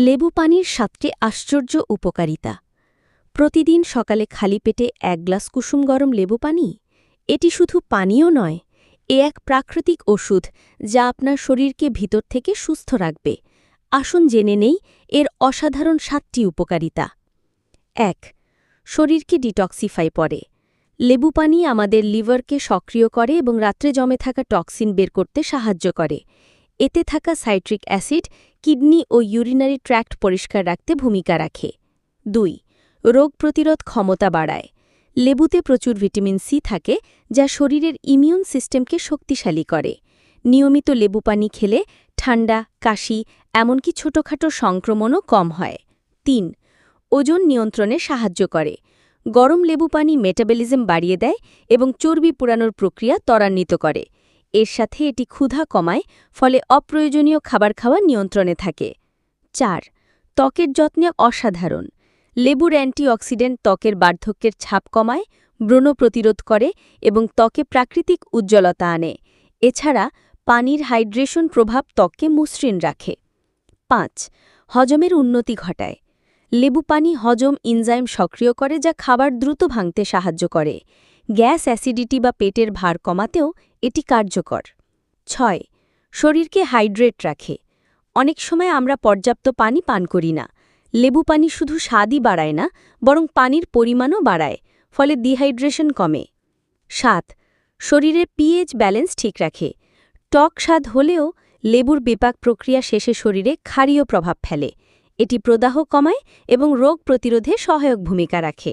লেবু পানির ৭টি আশ্চর্য উপকারিতা। প্রতিদিন সকালে খালি পেটে ১ গ্লাস কুসুম গরম লেবু পানি। এটি শুধু পানীয় নয়, এক প্রাকৃতিক ওষুধ যা আপনার শরীরকে ভিতর থেকে সুস্থ রাখবে। আসুন জেনে নেই এর অসাধারণ ৭টি উপকারিতা। ১. শরীরকে ডিটক্সিফাই করে। লেবু পানি আমাদের লিভারকে সক্রিয় করে এবং রাত্রে জমে থাকা টক্সিন বের করতে সাহায্য করে। এতে থাকা সাইট্রিক অ্যাসিড কিডনি ও ইউরিনারি ট্র্যাক্ট পরিষ্কার রাখতে ভূমিকা রাখে। ২. রোগ প্রতিরোধ ক্ষমতা বাড়ায়। লেবুতে প্রচুর ভিটামিন সি থাকে, যা শরীরের ইমিউন সিস্টেমকে শক্তিশালী করে। নিয়মিত লেবু পানি খেলে ঠান্ডা, কাশি, এমনকি ছোটখাটো সংক্রমণও কম হয়। ৩. ওজন নিয়ন্ত্রণে সাহায্য করে। গরম লেবু পানি মেটাবলিজম বাড়িয়ে দেয় এবং চর্বি পোড়ানোর প্রক্রিয়া ত্বরান্বিত করে। এর সাথে এটি ক্ষুধা কমায়, ফলে অপ্রয়োজনীয় খাবার খাওয়া নিয়ন্ত্রণে থাকে। ৪. ত্বকের যত্নে অসাধারণ। লেবুর অ্যান্টিঅক্সিডেন্ট ত্বকের বার্ধক্যের ছাপ কমায়, ব্রণ প্রতিরোধ করে এবং ত্বকে প্রাকৃতিক উজ্জ্বলতা আনে। এছাড়া পানির হাইড্রেশন প্রভাব ত্বককে মসৃণ রাখে। ৫. হজমের উন্নতি ঘটায়। লেবু পানি হজম এনজাইম সক্রিয় করে, যা খাবার দ্রুত ভাঙতে সাহায্য করে। গ্যাস, অ্যাসিডিটি বা পেটের ভার কমাতেও এটি কার্যকর। ৬. শরীরকে হাইড্রেট রাখে। অনেক সময় আমরা পর্যাপ্ত পানি পান করি না। লেবু পানি শুধু স্বাদই বাড়ায় না, বরং পানির পরিমাণও বাড়ায়, ফলে ডিহাইড্রেশন কমে। ৭. শরীরের পিএইচ ব্যালেন্স ঠিক রাখে। টক স্বাদ হলেও লেবুর বিপাক প্রক্রিয়া শেষে শরীরে ক্ষারীয় প্রভাব ফেলে। এটি প্রদাহ কমায় এবং রোগ প্রতিরোধে সহায়ক ভূমিকা রাখে।